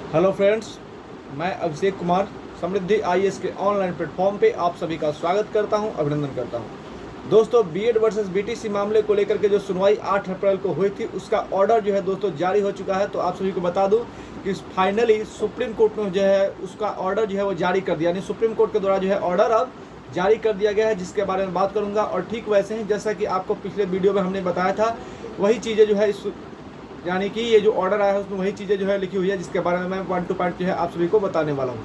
Hello friends, मैं अभिषेक कुमार समृद्धि IAS के online platform पे आप सभी का स्वागत करता हूं, अभिनंदन करता हूं। दोस्तों, बीएड वर्सेस बीटीसी मामले को लेकर के जो सुनवाई 8 अप्रैल को हुई थी, उसका ऑर्डर जो है दोस्तों जारी हो चुका है। तो आप सभी को बता दूं कि फाइनली सुप्रीम कोर्ट में जो है उसका ऑर्डर जो है वो जारी कर दिया, यानी सुप्रीम कोर्ट के द्वारा जो है ऑर्डर अब जारी कर दिया गया है, जिसके बारे में बात करूँगा। और ठीक वैसे ही जैसा कि आपको पिछले वीडियो में हमने बताया था, वही चीज़ें जो है यानी कि ये जो ऑर्डर आया है उसमें वही चीज़ें जो है लिखी हुई है, जिसके बारे में मैं पॉइंट टू पॉइंट जो है आप सभी को बताने वाला हूँ।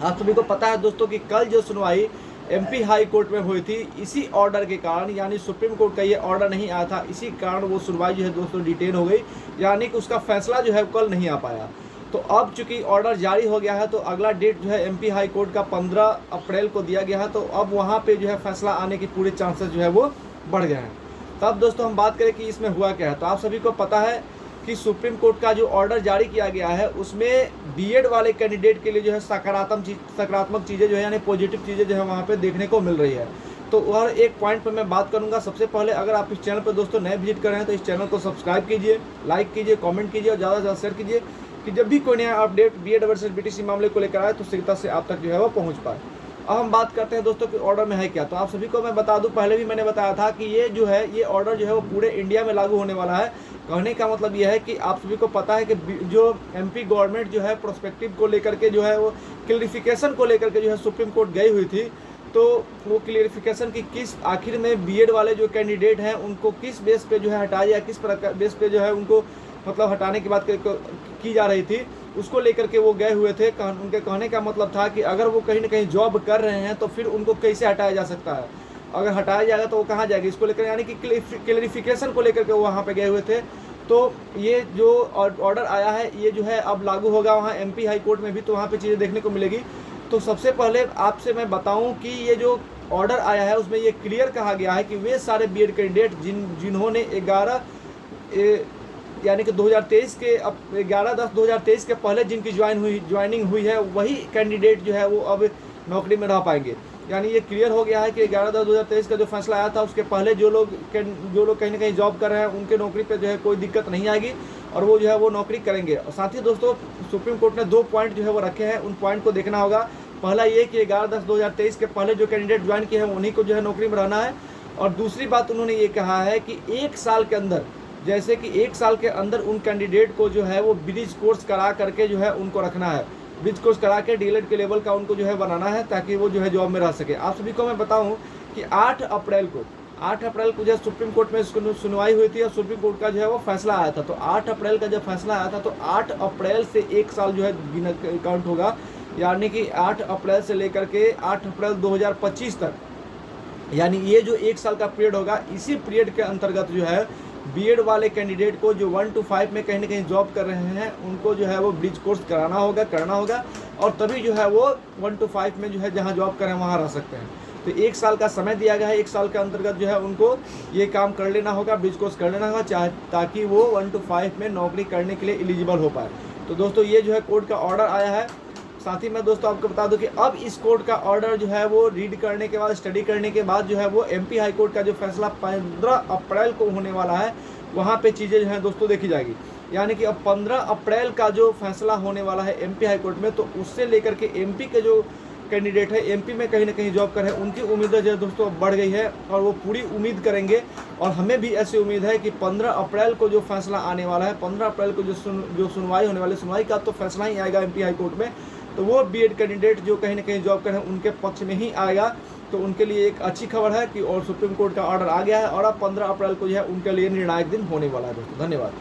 आप सभी को पता है दोस्तों कि कल जो सुनवाई एमपी हाई कोर्ट में हुई थी, इसी ऑर्डर के कारण, यानी सुप्रीम कोर्ट का ये ऑर्डर नहीं आया था, इसी कारण वो सुनवाई जो है दोस्तों डिटेन हो गई, यानी कि उसका फैसला जो है कल नहीं आ पाया। तो अब चूंकि ऑर्डर जारी हो गया है, तो अगला डेट जो है एमपी हाई कोर्ट का 15 अप्रैल को दिया गया है। तो अब वहाँ पे जो है फैसला आने की पूरे चांसेस जो है वो बढ़ गए हैं। तब दोस्तों हम बात करें कि इसमें हुआ क्या है, तो आप सभी को पता है कि सुप्रीम कोर्ट का जो ऑर्डर जारी किया गया है, उसमें बीएड वाले कैंडिडेट के लिए जो है सकारात्मक चीज़ें जो है, यानी पॉजिटिव चीज़ें जो है वहाँ पे देखने को मिल रही है। तो हर एक पॉइंट पर मैं बात करूंगा। सबसे पहले, अगर आप इस चैनल पर दोस्तों नए विजिट कर रहे हैं तो इस चैनल को सब्सक्राइब कीजिए, लाइक कीजिए, कमेंट कीजिए और ज़्यादा से ज़्यादा शेयर कीजिए कि जब भी कोई नया अपडेट बीएड वर्सेस बीटीसी मामले को लेकर आए तो शीघ्रता से आप तक जो है वो पहुँच पाए। अब हम बात करते हैं दोस्तों कि ऑर्डर में है क्या। तो आप सभी को मैं बता दूं, पहले भी मैंने बताया था कि ये जो है ये ऑर्डर जो है वो पूरे इंडिया में लागू होने वाला है। कहने का मतलब ये है कि आप सभी को पता है कि जो एमपी गवर्नमेंट जो है प्रोस्पेक्टिव को लेकर के जो है वो क्लियरिफिकेशन को लेकर के जो है सुप्रीम कोर्ट गई हुई थी। तो वो क्लियरिफिकेशन की किस आखिर में बीएड वाले जो कैंडिडेट हैं उनको किस बेस पे जो है हटाया, या किस प्रकार बेस पे जो है उनको मतलब हटाने की बात की जा रही थी, उसको लेकर के वो गए हुए थे। उनके कहने का मतलब था कि अगर वो कहीं ना कहीं जॉब कर रहे हैं तो फिर उनको कैसे हटाया जा सकता है, अगर हटाया जाएगा तो वो कहाँ जाएगा, इसको लेकर, यानी कि क्लियरिफिकेशन को लेकर के वो वहाँ पे गए हुए थे। तो ये जो ऑर्डर आया है ये जो है अब लागू होगा वहाँ एमपी हाई कोर्ट में भी, तो वहाँ पे चीज़ें देखने को मिलेगी। तो सबसे पहले आपसे मैं बताऊं कि ये जो ऑर्डर आया है उसमें ये क्लियर कहा गया है कि वे सारे बीएड कैंडिडेट जिन्होंने 11 यानी कि 2023 के 11/10/2023 के पहले जिनकी ज्वाइनिंग हुई है, वही कैंडिडेट जो है वो अब नौकरी में रह पाएंगे। यानी ये क्लियर हो गया है कि 11/10/2023 का जो फैसला आया था उसके पहले जो लोग कहीं ना कहीं जॉब कर रहे हैं उनके नौकरी पे जो है कोई दिक्कत नहीं आएगी और वो जो है वो नौकरी करेंगे। और साथ ही दोस्तों सुप्रीम कोर्ट ने 2 पॉइंट जो है वो रखे हैं, उन पॉइंट को देखना होगा। पहला ये कि 11/10/2023 के पहले जो कैंडिडेट ज्वाइन किए हैं उन्हीं को जो है नौकरी में रहना है। और दूसरी बात उन्होंने ये कहा है कि 1 साल के अंदर, जैसे कि 1 साल के अंदर उन कैंडिडेट को जो है वो ब्रिज कोर्स करा करके जो है उनको रखना है, ब्रिज कोर्स करा के डीएलएड के लेवल का उनको जो है बनाना है, ताकि वो जो है जॉब में रह सके। आप सभी को मैं बताऊं कि 8 अप्रैल को जो है सुप्रीम कोर्ट में सुनवाई हुई थी और सुप्रीम कोर्ट का जो है वो फैसला आया था। तो 8 अप्रैल का जब फैसला आया था तो 8 अप्रैल से 1 साल जो है काउंट होगा, यानी कि 8 अप्रैल से लेकर के 8 अप्रैल 2025 तक, यानी ये जो 1 साल का पीरियड होगा, इसी पीरियड के अंतर्गत जो है बीएड वाले कैंडिडेट को जो 1 to 5 में कहीं ना कहीं जॉब कर रहे हैं उनको जो है वो ब्रिज कोर्स करना होगा और तभी जो है वो 1 to 5 में जो है जहां जॉब कर रहे हैं वहां रह सकते हैं। तो 1 साल का समय दिया गया है, 1 साल के अंतर्गत जो है उनको ये काम कर लेना होगा, ब्रिज कोर्स कर लेना होगा, ताकि वो 1 to 5 में नौकरी करने के लिए एलिजिबल हो पाए। तो दोस्तों ये जो है कोर्ट का ऑर्डर आया है। साथ ही मैं दोस्तों आपको बता दूं कि अब इस कोर्ट का ऑर्डर जो है वो रीड करने के बाद, स्टडी करने के बाद जो है वो एमपी हाई कोर्ट का जो फैसला 15 अप्रैल को होने वाला है, वहाँ पे चीज़ें जो हैं दोस्तों देखी जाएगी। यानी कि अब 15 अप्रैल का जो फैसला होने वाला है एमपी हाई कोर्ट में, तो उससे लेकर के एमपी के जो कैंडिडेट है एमपी में कहीं ना कहीं जॉब कर रहे हैं, उनकी उम्मीदें जो दोस्तों अब बढ़ गई है और वो पूरी उम्मीद करेंगे। और हमें भी ऐसी उम्मीद है कि 15 अप्रैल को जो फैसला आने वाला है, 15 अप्रैल को जो सुनवाई होने वाली, सुनवाई का तो फैसला ही आएगा एमपी हाई कोर्ट में, तो वो बीएड कैंडिडेट जो कहीं ना कहीं जॉब कर रहे हैं उनके पक्ष में ही आएगा। तो उनके लिए एक अच्छी खबर है कि और सुप्रीम कोर्ट का ऑर्डर आ गया है और अब 15 अप्रैल को जो है उनके लिए निर्णायक दिन होने वाला है दोस्तों। धन्यवाद।